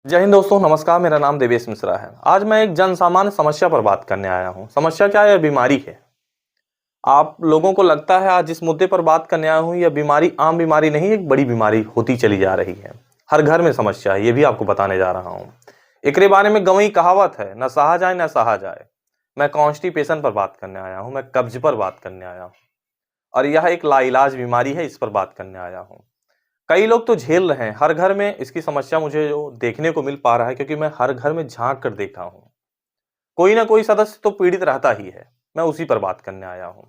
जय हिंद दोस्तों, नमस्कार। मेरा नाम देवेश मिश्रा है। आज मैं एक जन सामान्य समस्या पर बात करने आया हूँ। समस्या क्या है? बीमारी है। आप लोगों को लगता है आज जिस मुद्दे पर बात करने आया हूँ यह बीमारी आम बीमारी नहीं, एक बड़ी बीमारी होती चली जा रही है। हर घर में समस्या है, ये भी आपको बताने जा रहा हूँ। एकरे बारे में गवई कहावत है, न सहा जाए न सहा जाए। मैं कॉन्स्टिपेशन पर बात करने आया हूँ, मैं कब्ज पर बात करने आया हूँ और यह एक लाइलाज बीमारी है, इस पर बात करने आया हूँ। कई लोग तो झेल रहे हैं, हर घर में इसकी समस्या मुझे जो देखने को मिल पा रहा है, क्योंकि मैं हर घर में झांक कर देखा हूं। कोई ना कोई सदस्य तो पीड़ित रहता ही है। मैं उसी पर बात करने आया हूं।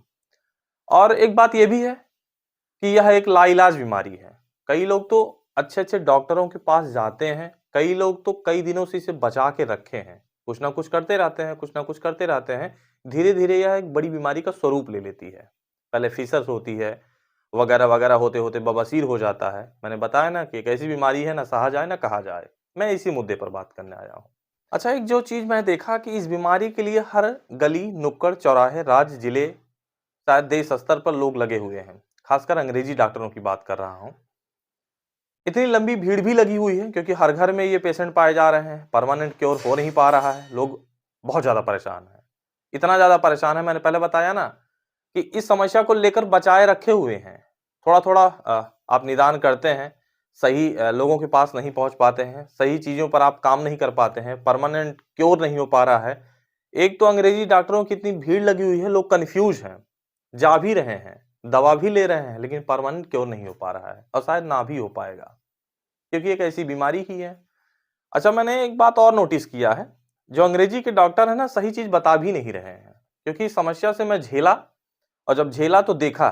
और एक बात यह भी है कि यह एक लाइलाज बीमारी है। कई लोग तो अच्छे अच्छे डॉक्टरों के पास जाते हैं, कई लोग तो कई दिनों से इसे बचा के रखे हैं, कुछ ना कुछ करते रहते हैं, कुछ ना कुछ करते रहते हैं। धीरे धीरे यह एक बड़ी बीमारी का स्वरूप ले लेती है। पहले फिशर होती है, वगैरह वगैरह होते होते बवासीर हो जाता है। मैंने बताया ना कि एक ऐसी बीमारी है, ना सहा जाए ना कहा जाए। मैं इसी मुद्दे पर बात करने आया हूँ। अच्छा, एक जो चीज मैं देखा कि इस बीमारी के लिए हर गली नुक्कड़ चौराहे राज्य जिले शायद देश स्तर पर लोग लगे हुए हैं। खासकर अंग्रेजी डॉक्टरों की बात कर रहा हूँ। इतनी लंबी भीड़ भी लगी हुई है क्योंकि हर घर में ये पेशेंट पाए जा रहे हैं। परमानेंट क्योर हो नहीं पा रहा है। लोग बहुत ज्यादा परेशान है। इतना ज्यादा परेशान है, मैंने पहले बताया ना कि इस समस्या को लेकर बचाए रखे हुए हैं। थोड़ा थोड़ा आप निदान करते हैं, सही लोगों के पास नहीं पहुंच पाते हैं, सही चीजों पर आप काम नहीं कर पाते हैं, परमानेंट क्योर नहीं हो पा रहा है। एक तो अंग्रेजी डॉक्टरों की इतनी भीड़ लगी हुई है, लोग कंफ्यूज हैं, जा भी रहे हैं, दवा भी ले रहे हैं, लेकिन परमानेंट क्योर नहीं हो पा रहा है और शायद ना भी हो पाएगा, क्योंकि एक ऐसी बीमारी ही है। अच्छा, मैंने एक बात और नोटिस किया है, जो अंग्रेजी के डॉक्टर है ना, सही चीज बता भी नहीं रहे हैं। क्योंकि इस समस्या से मैं झेला, और जब झेला तो देखा,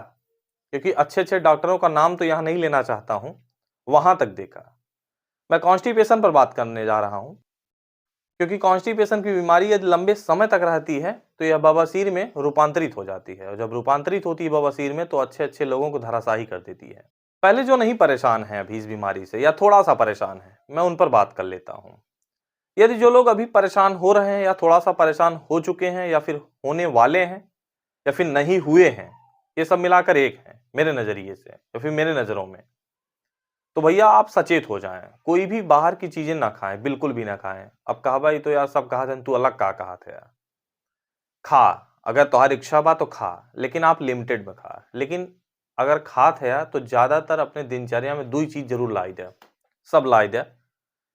क्योंकि अच्छे अच्छे डॉक्टरों का नाम तो यहां नहीं लेना चाहता हूं, वहां तक देखा। मैं कॉन्स्टिपेशन पर बात करने जा रहा हूं, क्योंकि कॉन्स्टिपेशन की बीमारी यदि लंबे समय तक रहती है तो यह बवासीर में रूपांतरित हो जाती है, और जब रूपांतरित होती है बवासीर में तो अच्छे अच्छे लोगों को धराशायी कर देती है। पहले जो नहीं परेशान है अभी इस बीमारी से, या थोड़ा सा परेशान है, मैं उन पर बात कर लेता हूं। यदि जो लोग अभी परेशान हो रहे हैं, या थोड़ा सा परेशान हो चुके हैं, या फिर होने वाले हैं, या फिर नहीं हुए हैं, ये सब मिलाकर एक है मेरे नजरिए से, या फिर मेरे नजरों में। तो भैया आप सचेत हो जाएं, कोई भी बाहर की चीजें ना खाएं, बिल्कुल भी ना खाएं। अब कहा भाई तो यार सब कहा था, तू अलग का कहा था यार। खा, अगर तुम्हारी इच्छा बा तो खा, लेकिन आप लिमिटेड में खा। लेकिन अगर खात है यार तो ज्यादातर अपने दिनचर्या में दो ही चीज जरूर लाई दे, सब लाई दे।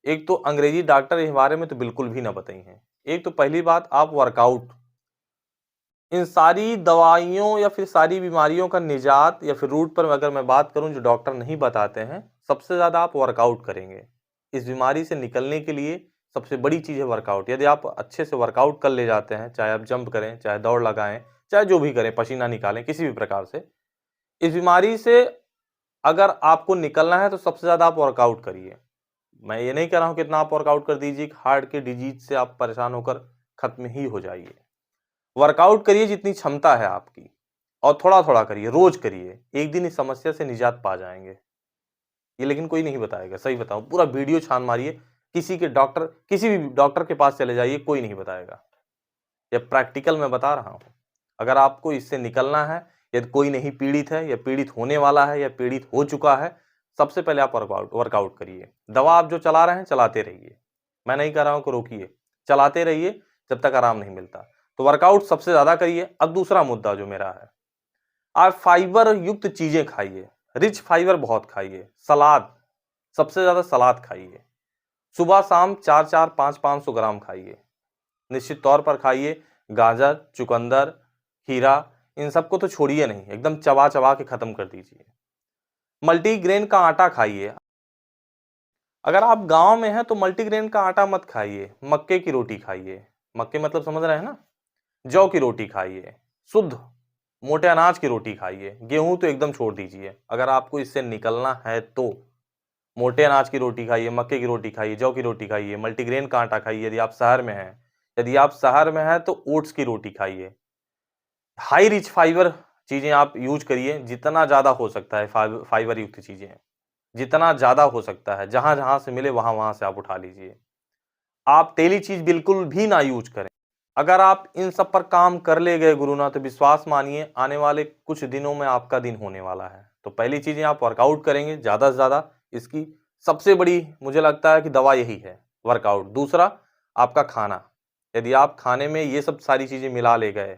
एक तो अंग्रेजी डॉक्टर इस बारे में तो बिल्कुल भी ना बताई हैं। एक तो पहली बात, आप वर्कआउट, इन सारी दवाइयों या फिर सारी बीमारियों का निजात या फिर रूट पर अगर मैं बात करूं जो डॉक्टर नहीं बताते हैं, सबसे ज्यादा आप वर्कआउट करेंगे इस बीमारी से निकलने के लिए। सबसे बड़ी चीज है वर्कआउट। यदि आप अच्छे से वर्कआउट कर ले जाते हैं, चाहे आप जंप करें, चाहे दौड़ लगाएं, चाहे जो भी करें, पसीना निकालें, किसी भी प्रकार से इस बीमारी से अगर आपको निकलना है तो सबसे ज्यादा आप वर्कआउट करिए। मैं ये नहीं कह रहा हूं कितना आप वर्कआउट कर दीजिए हार्ट के डिजीज से आप परेशान होकर खत्म ही हो जाइए। वर्कआउट करिए जितनी क्षमता है आपकी, और थोड़ा थोड़ा करिए, रोज करिए। एक दिन इस समस्या से निजात पा जाएंगे। ये लेकिन कोई नहीं बताएगा, सही बताऊं, पूरा वीडियो छान मारिए, किसी के डॉक्टर, किसी भी डॉक्टर के पास चले जाइए, कोई नहीं बताएगा। ये प्रैक्टिकल मैं बता रहा हूं। अगर आपको इससे निकलना है, यदि कोई नहीं पीड़ित है, या पीड़ित होने वाला है, या पीड़ित हो चुका है, सबसे पहले आप वर्कआउट करिए। दवा आप जो चला रहे हैं चलाते रहिए, मैं नहीं कह रहा हूं कि रोकिए, चलाते रहिए जब तक आराम नहीं मिलता। तो वर्कआउट सबसे ज्यादा करिए। अब दूसरा मुद्दा जो मेरा है, आप फाइबर युक्त चीजें खाइए, रिच फाइबर बहुत खाइए। सलाद, सबसे ज्यादा सलाद खाइए। सुबह शाम 4-4, 5-500 ग्राम खाइए, निश्चित तौर पर खाइए। गाजर, चुकंदर, खीरा, इन सबको तो छोड़िए नहीं, एकदम चबा चबा के खत्म कर दीजिए। मल्टीग्रेन का आटा खाइए। अगर आप गांव में हैं तो मल्टीग्रेन का आटा मत खाइए, मक्के की रोटी खाइए। मक्के मतलब समझ रहे हैं ना, जौ की रोटी खाइए, शुद्ध मोटे अनाज की रोटी खाइए। गेहूं तो एकदम छोड़ दीजिए। अगर आपको इससे निकलना है तो मोटे अनाज की रोटी खाइए, मक्के की रोटी खाइए, जौ की रोटी खाइए, मल्टीग्रेन का आटा खाइए। यदि आप शहर में हैं, यदि आप शहर में हैं तो ओट्स की रोटी खाइए। हाई रिच फाइबर चीजें आप यूज करिए, जितना ज्यादा हो सकता है। फाइबर युक्त चीजें जितना ज्यादा हो सकता है, जहां जहां से मिले वहां वहां से आप उठा लीजिए। आप तेली चीज बिल्कुल भी ना यूज करें। अगर आप इन सब पर काम कर ले गए गुरुनाथ, तो विश्वास मानिए आने वाले कुछ दिनों में आपका दिन होने वाला है। तो पहली चीजें आप वर्कआउट करेंगे ज्यादा से ज्यादा। इसकी सबसे बड़ी मुझे लगता है कि दवा यही है, वर्कआउट। दूसरा आपका खाना, यदि आप खाने में ये सब सारी चीज़ें मिला ले गए,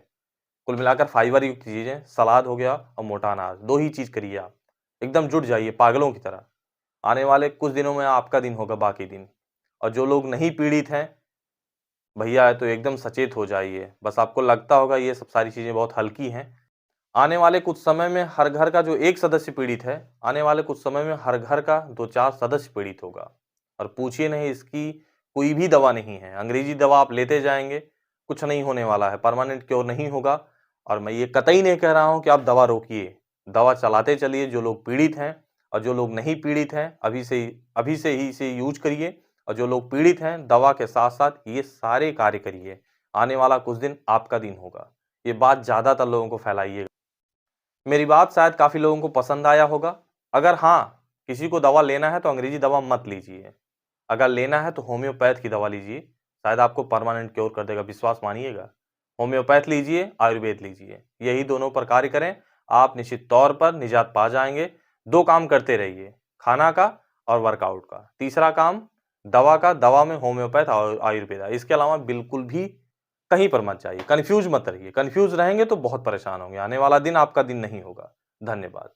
कुल मिलाकर फाइबर युक्त चीज़ें, सलाद हो गया और मोटा अनाज, 2 ही चीज़ करिए आप। एकदम जुट जाइए पागलों की तरह। आने वाले कुछ दिनों में आपका दिन होगा बाकी दिन। और जो लोग नहीं पीड़ित हैं, भैया तो एकदम सचेत हो जाइए। बस आपको लगता होगा ये सब सारी चीज़ें बहुत हल्की हैं। आने वाले कुछ समय में हर घर का जो एक सदस्य पीड़ित है, आने वाले कुछ समय में हर घर का 2-4 सदस्य पीड़ित होगा। और पूछिए नहीं, इसकी कोई भी दवा नहीं है। अंग्रेजी दवा आप लेते जाएँगे, कुछ नहीं होने वाला है, परमानेंट क्योर नहीं होगा। और मैं ये कतई नहीं कह रहा हूँ कि आप दवा रोकिए, दवा चलाते चलिए। जो लोग पीड़ित हैं और जो लोग नहीं पीड़ित हैं, अभी से ही इसे यूज़ करिए। और जो लोग पीड़ित हैं, दवा के साथ-साथ ये सारे कार्य करिए। आने वाला कुछ दिन आपका दिन होगा। ये बात ज़्यादातर लोगों को फैलाइए। मेरी बात शायद काफ़ी लोगों को पसंद आया होगा। अगर हाँ, किसी को दवा लेना है तो अंग्रेजी दवा मत लीजिए। अगर लेना है तो होम्योपैथ की दवा लीजिए, शायद आपको परमानेंट क्योर कर देगा, विश्वास मानिएगा। होम्योपैथ लीजिए, आयुर्वेद लीजिए, यही दोनों पर कार्य करें, आप निश्चित तौर पर निजात पा जाएँगे। 2 काम करते रहिए, खाना का और वर्कआउट का। तीसरा काम दवा का, दवा में होम्योपैथ और आयुर्वेदा। इसके अलावा बिल्कुल भी कहीं पर मत जाइए, कन्फ्यूज़ मत रहिए। कन्फ्यूज़ रहेंगे तो बहुत परेशान होंगे। आने वाला दिन आपका दिन नहीं होगा। धन्यवाद।